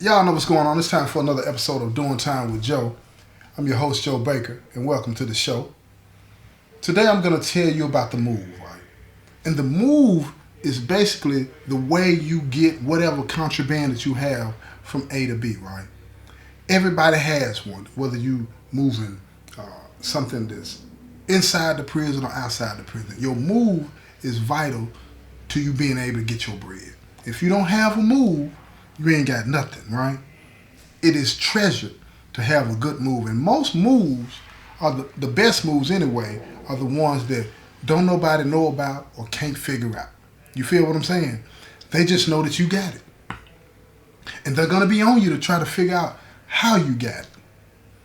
Y'all know what's going on. It's time for another episode of Doing Time with Joe. I'm your host, Joe Baker, and welcome to the show. Today I'm going to tell you about the move, right? And the move is basically the way you get whatever contraband that you have from A to B, right? Everybody has one, whether you moving something that's inside the prison or outside the prison. Your move is vital to you being able to get your bread. If you don't have a move, you ain't got nothing, right? It is treasured to have a good move. And most moves are the best moves anyway, are the ones that don't nobody know about or can't figure out. You feel what I'm saying? They just know that you got it. And they're going to be on you to try to figure out how you got it.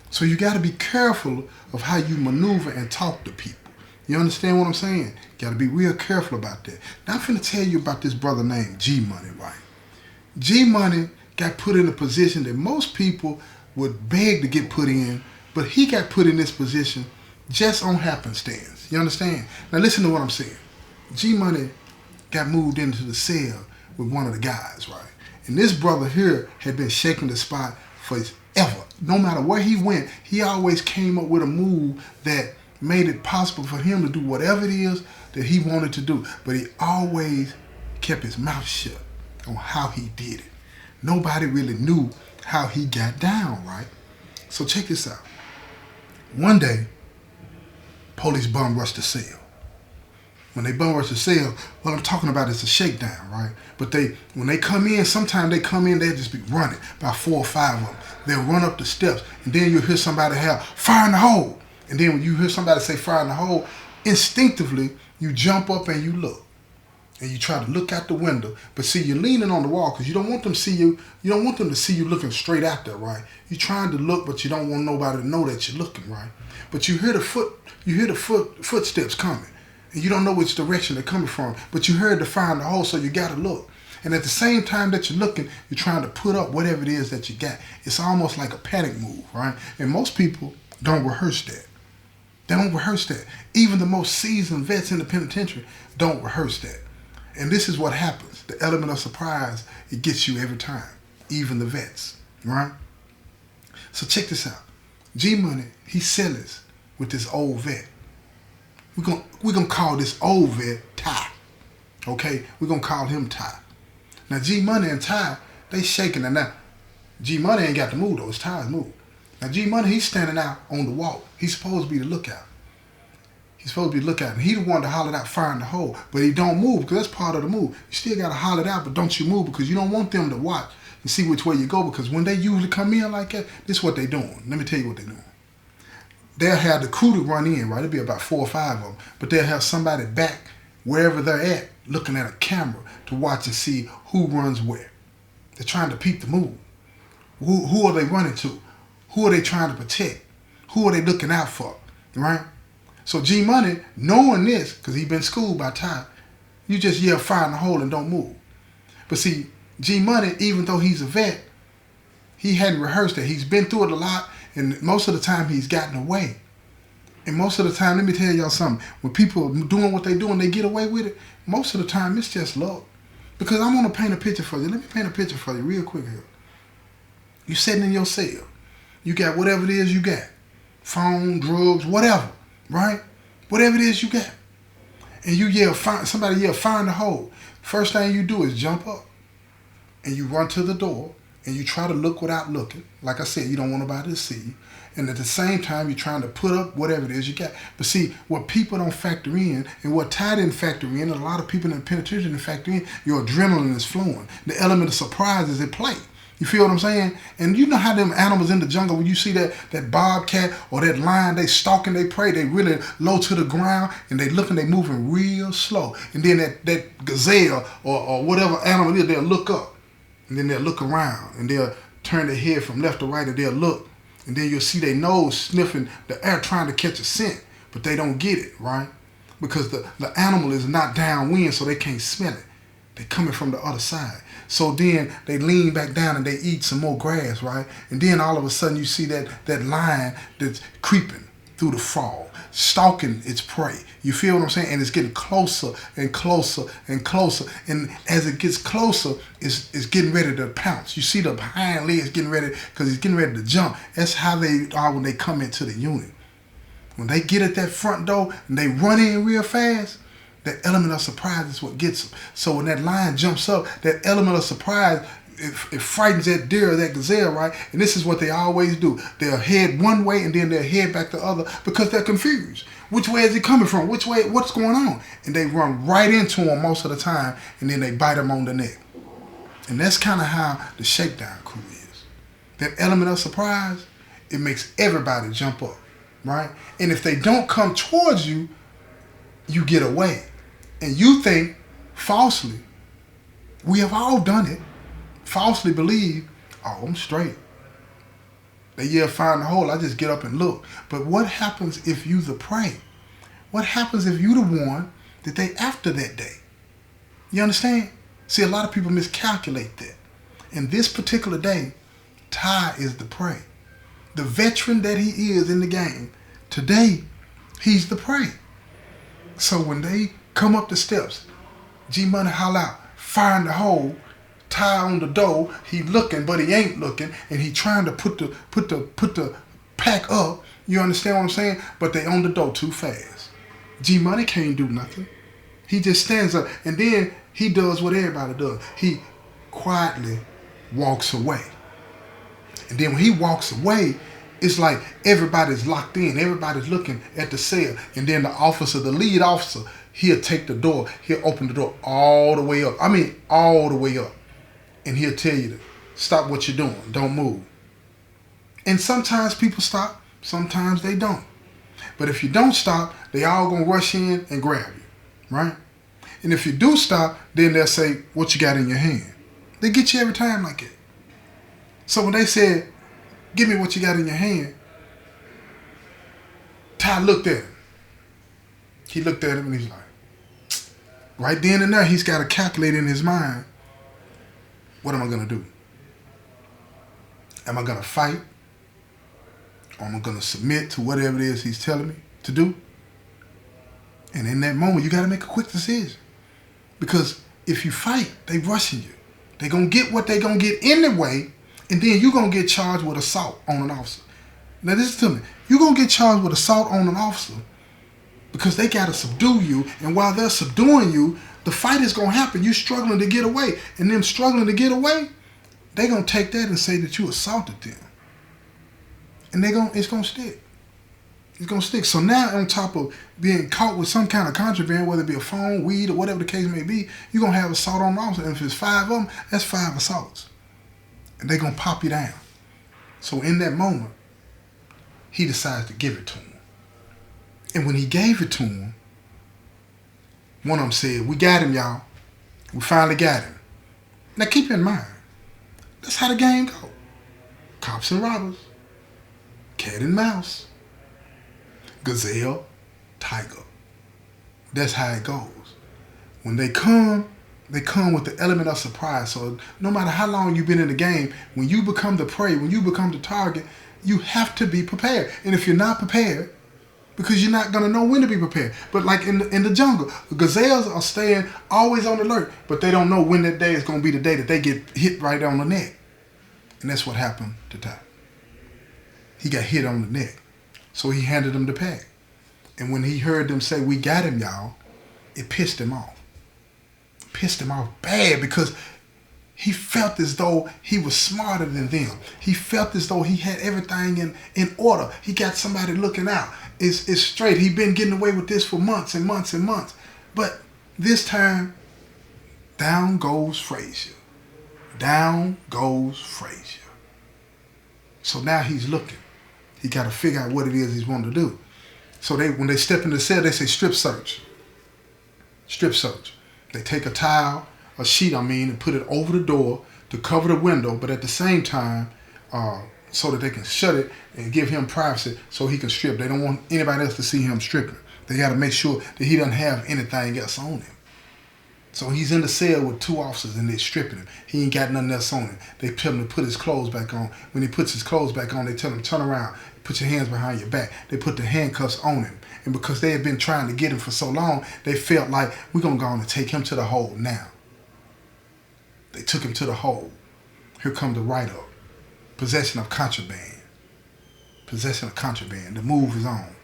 So you got to be careful of how you maneuver and talk to people. You understand what I'm saying? Got to be real careful about that. Now I'm finna tell you about this brother named G Money, right? G Money got put in a position that most people would beg to get put in, but he got put in this position just on happenstance. You understand? Now listen to what I'm saying. G Money got moved into the cell with one of the guys, right? And this brother here had been shaking the spot forever. No matter where he went, he always came up with a move that made it possible for him to do whatever it is that he wanted to do. But he always kept his mouth shut on how he did it. Nobody really knew how he got down, right? So check this out. One day, police bum rushed the cell. When they bum rush the cell, what I'm talking about is a shakedown, right? But when they come in, sometimes they come in, they'll just be running, about 4 or 5 of them. They'll run up the steps, and then you'll hear somebody have, fire in the hole. And then when you hear somebody say fire in the hole, instinctively, you jump up and you look. And you try to look out the window. But see, you're leaning on the wall because you don't want them to see you. You don't want them to see you looking straight out there, right? You're trying to look, but you don't want nobody to know that you're looking, right? But you hear the footsteps coming. And you don't know which direction they're coming from. But you heard the fire in the hole, so you got to look. And at the same time that you're looking, you're trying to put up whatever it is that you got. It's almost like a panic move, right? And most people don't rehearse that. They don't rehearse that. Even the most seasoned vets in the penitentiary don't rehearse that. And this is what happens. The element of surprise, it gets you every time. Even the vets, right? So check this out. G Money, he sellers with this old vet. We're gonna call this old vet Ty. Okay? We're gonna call him Ty. Now G Money and Ty, they shaking it now. G Money ain't got to move though, it's Ty's move. Now G Money, he's standing out on the wall. He's supposed to be the lookout. He's supposed to be the lookout. And he the one to holler out fire in the hole. But he don't move because that's part of the move. You still got to holler it out, but don't you move because you don't want them to watch and see which way you go, because when they usually come in like that, this is what they doing. Let me tell you what they doing. They'll have the crew to run in, right? It'll be about 4 or 5 of them. But they'll have somebody back wherever they're at looking at a camera to watch and see who runs where. They're trying to peep the move. Who are they running to? Who are they trying to protect? Who are they looking out for, right? So G Money, knowing this, because he's been schooled by Ty, you just yell fire in the hole and don't move. But see, G Money, even though he's a vet, he hadn't rehearsed that. He's been through it a lot, and most of the time he's gotten away. And most of the time, let me tell y'all something, when people are doing what they do and they get away with it, most of the time it's just luck. Because I want to paint a picture for you. Let me paint a picture for you real quick here. You sitting in your cell. You got whatever it is you got. Phone, drugs, whatever. Right? Whatever it is you got. And you somebody yell, fire in the hole. First thing you do is jump up. And you run to the door. And you try to look without looking. Like I said, you don't want nobody to see you. And at the same time, you're trying to put up whatever it is you got. But see, what people don't factor in, and what Ty didn't factor in, and a lot of people in the penitentiary didn't factor in, your adrenaline is flowing. The element of surprise is at play. You feel what I'm saying? And you know how them animals in the jungle, when you see that bobcat or that lion, they stalking, they prey, they really low to the ground, and they looking, they moving real slow. And then that gazelle or whatever animal it is, they'll look up. And then they'll look around, and they'll turn their head from left to right, and they'll look. And then you'll see their nose sniffing the air trying to catch a scent, but they don't get it, right? Because the animal is not downwind, so they can't smell it. They're coming from the other side. So then they lean back down and they eat some more grass, right? And then all of a sudden you see that lion that's creeping. through the fall, stalking its prey. You feel what I'm saying? And it's getting closer and closer and closer. And as it gets closer, it's getting ready to pounce. You see the hind legs getting ready because it's getting ready to jump. That's how they are when they come into the unit. When they get at that front door and they run in real fast, that element of surprise is what gets them. So when that lion jumps up, that element of surprise, it frightens that deer or that gazelle, right? And this is what they always do. They'll head one way and then they'll head back the other because they're confused. Which way is he coming from? Which way? What's going on? And they run right into him most of the time, and then they bite him on the neck. And that's kind of how the shakedown crew is. That element of surprise, it makes everybody jump up, right? And if they don't come towards you, you get away. And you think, falsely, we have all done it, falsely believe, oh, I'm straight. They yell, find the hole, I just get up and look. But what happens if you the prey? What happens if you the one that they after that day? You understand? See, a lot of people miscalculate that. And this particular day, Ty is the prey. The veteran that he is in the game, today, he's the prey. So when they come up the steps, G-Money holler out, find the hole, Ty on the door, he looking, but he ain't looking, and he trying to put the pack up. You understand what I'm saying? But they on the door too fast. G-Money can't do nothing. He just stands up, and then he does what everybody does. He quietly walks away. And then when he walks away, it's like everybody's locked in. Everybody's looking at the cell. And then the officer, the lead officer, he'll take the door. He'll open the door all the way up. I mean, all the way up. And he'll tell you to stop what you're doing. Don't move. And sometimes people stop. Sometimes they don't. But if you don't stop, they all going to rush in and grab you. Right? And if you do stop, then they'll say, what you got in your hand? They get you every time like that. So when they said, give me what you got in your hand, Ty looked at him. He looked at him and he's like, right then and there, he's got to calculate in his mind, what am I going to do? Am I going to fight? Or am I going to submit to whatever it is he's telling me to do? And in that moment, you got to make a quick decision. Because if you fight, they rushing you. They're going to get what they're going to get anyway, and then you're going to get charged with assault on an officer. Now listen to me. You're going to get charged with assault on an officer because they got to subdue you, and while they're subduing you, the fight is going to happen. You're struggling to get away, and them struggling to get away, they're going to take that and say that you assaulted them. And it's going to stick. It's going to stick. So now on top of being caught with some kind of contraband, whether it be a phone, weed, or whatever the case may be, you're going to have assault on an officer. And if it's 5 of them, that's 5 assaults. And they're going to pop you down. So in that moment, he decides to give it to him. And when he gave it to him, one of them said, we got him, y'all. We finally got him. Now keep in mind, that's how the game goes. Cops and robbers. Cat and mouse. Gazelle, tiger. That's how it goes. When they come with the element of surprise. So no matter how long you've been in the game, when you become the prey, when you become the target, you have to be prepared. And if you're not prepared, because you're not going to know when to be prepared. But like in the jungle, the gazelles are staying always on alert, but they don't know when that day is going to be the day that they get hit right on the neck. And that's what happened to Ty. He got hit on the neck. So he handed them the pack. And when he heard them say, we got him, y'all, it pissed him off. Pissed him off bad because he felt as though he was smarter than them. He felt as though he had everything in order. He got somebody looking out. It's straight. He'd been getting away with this for months and months and months. But this time, down goes Frazier. Down goes Frazier. So now he's looking. He got to figure out what it is he's wanting to do. So when they step in the cell, they say strip search. Strip search. They take a towel, a sheet, and put it over the door to cover the window, but at the same time, so that they can shut it and give him privacy so he can strip. They don't want anybody else to see him stripping. They got to make sure that he doesn't have anything else on him. So he's in the cell with 2 officers and they're stripping him. He ain't got nothing else on him. They tell him to put his clothes back on. When he puts his clothes back on, they tell him, turn around. put your hands behind your back. They put the handcuffs on him. And because they had been trying to get him for so long, they felt like, we're going to go on and take him to the hole now. They took him to the hole. Here comes the write-up. Possession of contraband. Possession of contraband. The move is on.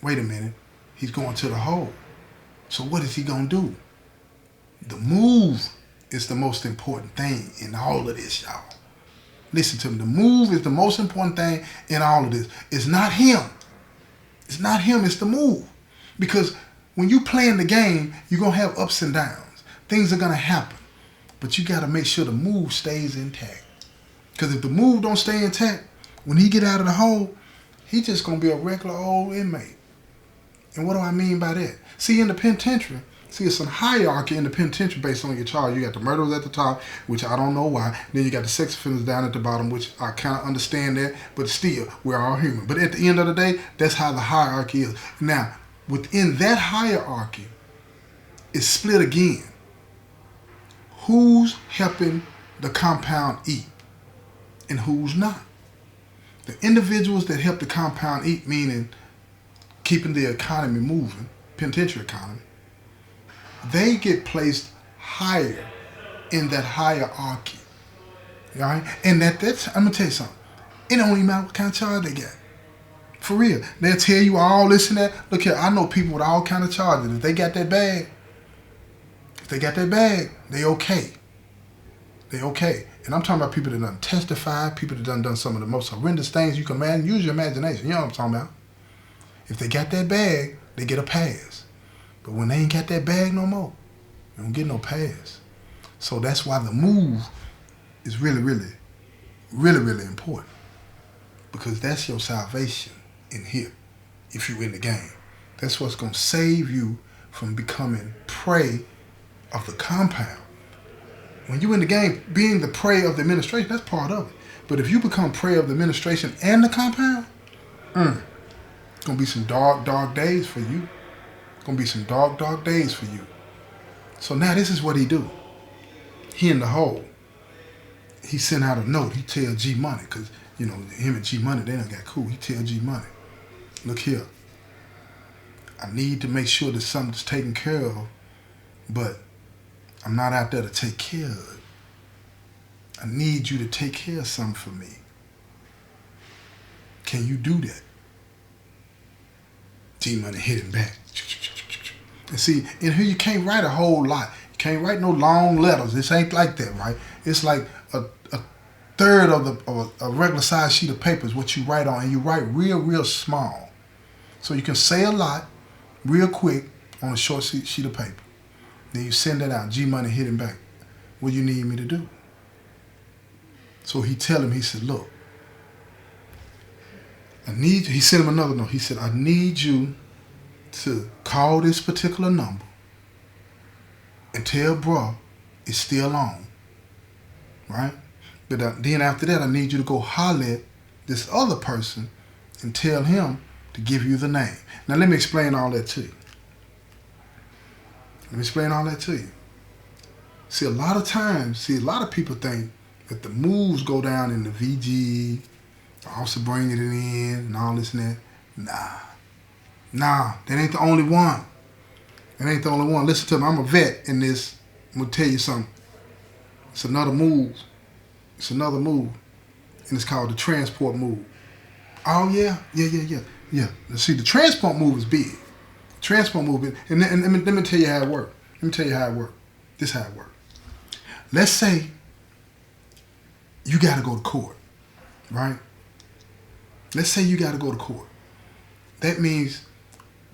Wait a minute. He's going to the hole. So what is he going to do? The move is the most important thing in all of this, y'all. Listen to me. The move is the most important thing in all of this. It's not him. It's not him. It's the move. Because when you playing the game, you're going to have ups and downs. Things are going to happen. But you got to make sure the move stays intact. Because if the move don't stay intact, when he get out of the hole, he's just going to be a regular old inmate. And what do I mean by that? See, in the penitentiary, it's some hierarchy in the penitentiary based on your charge. You got the murderers at the top, which I don't know why. Then you got the sex offenders down at the bottom, which I kind of understand that. But still, we're all human. But at the end of the day, that's how the hierarchy is. Now, within that hierarchy, it's split again. Who's helping the compound eat and who's not? The individuals that help the compound eat, meaning keeping the economy moving, penitentiary economy, they get placed higher in that hierarchy. Right? And that's, I'm going to tell you something. It don't even matter what kind of charge they get. For real. They'll tell you all this and that. Look here, I know people with all kind of charges. If they got that bag, they okay. They okay. And I'm talking about people that done testified, people that done some of the most horrendous things you can imagine. Use your imagination. You know what I'm talking about. If they got that bag, they get a pass. But when they ain't got that bag no more, they don't get no pass. So that's why the move is really, really, really, really important. Because that's your salvation in here, if you're in the game. That's what's going to save you from becoming prey of the compound. When you're in the game, being the prey of the administration, that's part of it. But if you become prey of the administration and the compound, it's going to be some dark, dark days for you. It's going to be some dark, dark days for you. So now this is what he do. He in the hole. He sent out a note. He tell G Money, because, you know, him and G Money, they done got cool. He tell G Money, look here, I need to make sure that something's taken care of, but I'm not out there to take care of it. I need you to take care of something for me. Can you do that? G Money hit him back. And see, in here you can't write a whole lot. You can't write no long letters. This ain't like that, right? It's like a third of a regular size sheet of paper is what you write on, and you write real, real small. So you can say a lot real quick on a short sheet of paper. Then you send that out. G Money hit him back. What do you need me to do? So he tell him, he said, look, I need you. He sent him another note. He said, I need you to call this particular number and tell bro it's still on. Right? But then after that, I need you to go holler at this other person and tell him to give you the name. Now let me explain all that to you. See, a lot of people think that the moves go down in the VG, also bringing it in and all this and that. Nah, that ain't the only one. Listen to me, I'm a vet in this. I'm going to tell you something. It's another move. And it's called the transport move. Oh, yeah. See, the transport move is big. Transport move, and let me tell you how it works. This is how it works. Let's say you got to go to court, right? Let's say you got to go to court. That means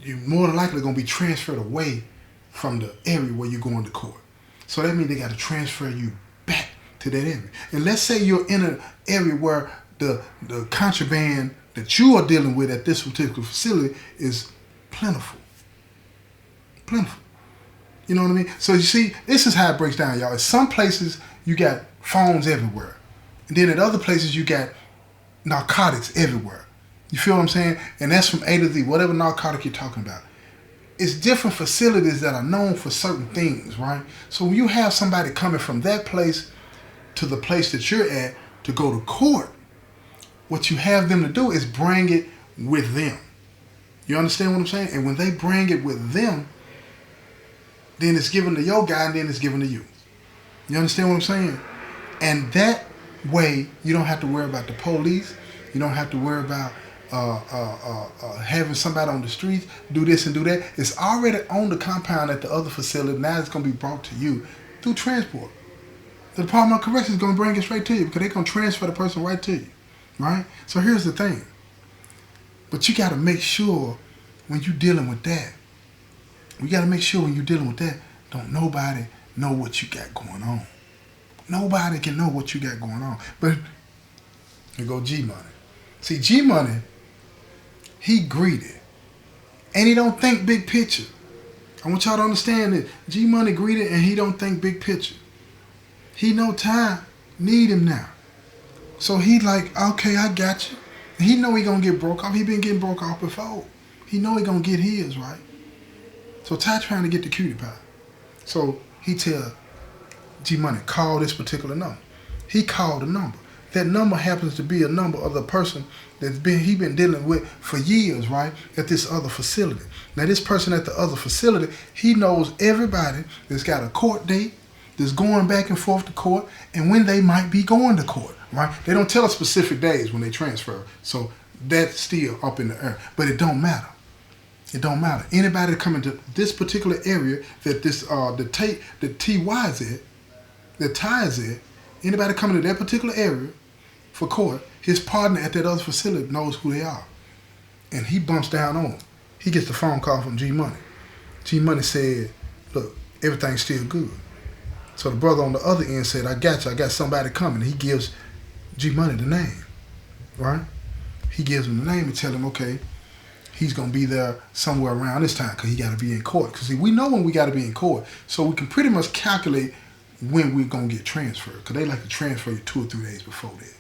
you're more than likely going to be transferred away from the area where you're going to court. So that means they got to transfer you back to that area. And let's say you're in an area where the contraband that you are dealing with at this particular facility is plentiful. You know what I mean? So you see, this is how it breaks down, y'all. In some places, you got phones everywhere. And then at other places, you got narcotics everywhere. You feel what I'm saying? And that's from A to Z, whatever narcotic you're talking about. It's different facilities that are known for certain things, right? So when you have somebody coming from that place to the place that you're at to go to court, what you have them to do is bring it with them. You understand what I'm saying? And when they bring it with them, then it's given to your guy and then it's given to you. You understand what I'm saying? And that way, you don't have to worry about the police. You don't have to worry about having somebody on the streets do this and do that. It's already on the compound at the other facility. Now it's going to be brought to you through transport. The Department of Corrections is going to bring it straight to you because they're going to transfer the person right to you, right? So here's the thing. But you got to make sure when you're dealing with that, don't nobody know what you got going on. Nobody can know what you got going on. But here go G-Money. See, G-Money, he greedy. And he don't think big picture. I want y'all to understand that G-Money greedy and he don't think big picture. He know time need him now. So he like, okay, I got you. And he know he gonna get broke off. He been getting broke off before. He know he gonna get his, right? So Ty trying to get the cutie pie. So he tell G-Money, call this particular number. He called the number. That number happens to be a number of the person he been dealing with for years, right? At this other facility. Now this person at the other facility, he knows everybody that's got a court date, that's going back and forth to court, and when they might be going to court, right? They don't tell us specific days when they transfer. So that's still up in the air. But it don't matter. It don't matter. Anybody that come into this particular area that this the TY is at, that Ty is at, anybody coming to that particular area for court, his partner at that other facility knows who they are. And he bumps down on them. He gets the phone call from G-Money. G-Money said, look, everything's still good. So the brother on the other end said, I got you. I got somebody coming. He gives G-Money the name, right? He gives him the name and tell him, okay, he's going to be there somewhere around this time because he got to be in court. Because see, we know when we got to be in court, so we can pretty much calculate when we're going to get transferred. Because they like to transfer you 2 or 3 days before that.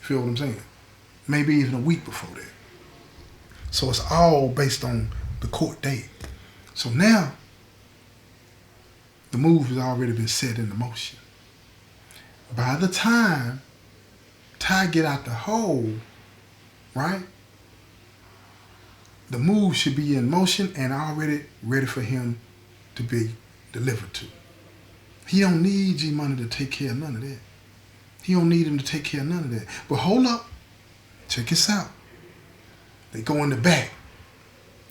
Feel what I'm saying? Maybe even a week before that. So it's all based on the court date. So now, the move has already been set into motion. By the time Ty get out the hole, right? The move should be in motion and already ready for him to be delivered to. He don't need G-Money to take care of none of that. He don't need him to take care of none of that. But hold up. Check this out. They go in the back.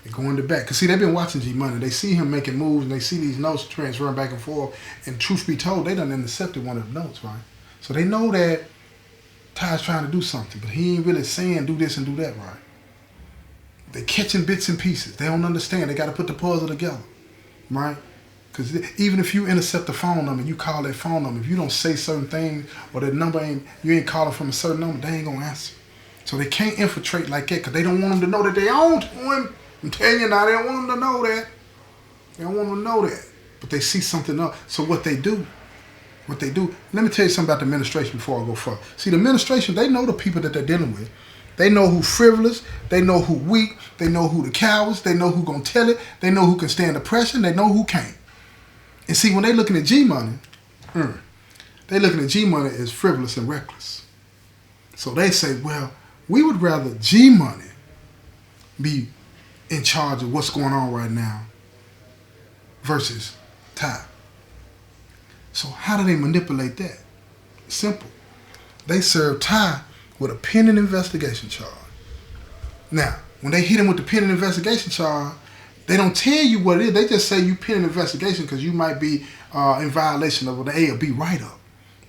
Because see, they've been watching G-Money. They see him making moves and they see these notes transferring back and forth. And truth be told, they done intercepted one of the notes, right? So they know that Ty's trying to do something, but he ain't really saying do this and do that, right? They're catching bits and pieces. They don't understand. They got to put the puzzle together, right? Because even if you intercept the phone number, you call that phone number, if you don't say certain things or that number you ain't calling from a certain number, they ain't going to answer. So they can't infiltrate like that because they don't want them to know that they own to him. I'm telling you now, they don't want them to know that. They don't want them to know that. But they see something else. So what they do, let me tell you something about the administration before I go further. See, the administration, they know the people that they're dealing with. They know who frivolous, they know who weak, they know who the cowards, they know who gonna tell it, they know who can stand the pressure, they know who can't. And see, when they looking at G-Money, they looking at G-Money as frivolous and reckless. So they say, well, we would rather G-Money be in charge of what's going on right now versus Ty. So how do they manipulate that? Simple. They serve Ty with a pending investigation charge. Now, when they hit him with the pending investigation charge, they don't tell you what it is. They just say you pending investigation because you might be in violation of the A or B write-up.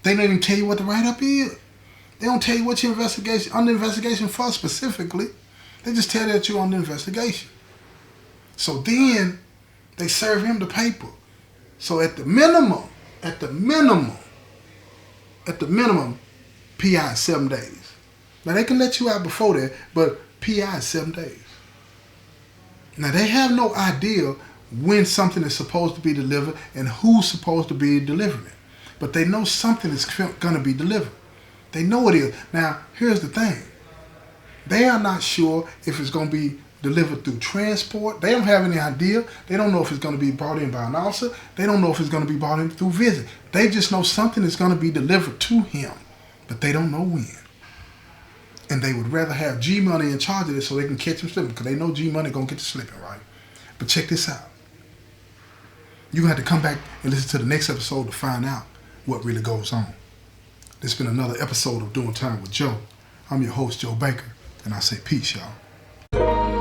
They don't even tell you what the write-up is. They don't tell you what you're under investigation for specifically. They just tell you that you're under investigation. So then they serve him the paper. So at the minimum, PI is 7 days. Now they can let you out before that, but PI is 7 days. Now they have no idea when something is supposed to be delivered and who's supposed to be delivering it. But they know something is going to be delivered. They know it is. Now, here's the thing. They are not sure if it's going to be delivered through transport. They don't have any idea. They don't know if it's going to be brought in by an officer. They don't know if it's going to be brought in through visit. They just know something is going to be delivered to him, but they don't know when. And they would rather have G Money in charge of this so they can catch him slipping, because they know G Money gonna get you slipping, right? But check this out. You're gonna have to come back and listen to the next episode to find out what really goes on. This has been another episode of Doing Time with Joe. I'm your host, Joe Baker, and I say peace, y'all.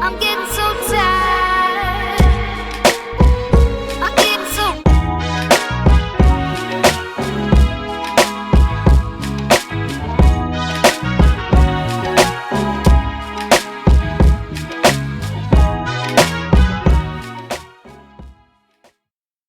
I'm getting so tired.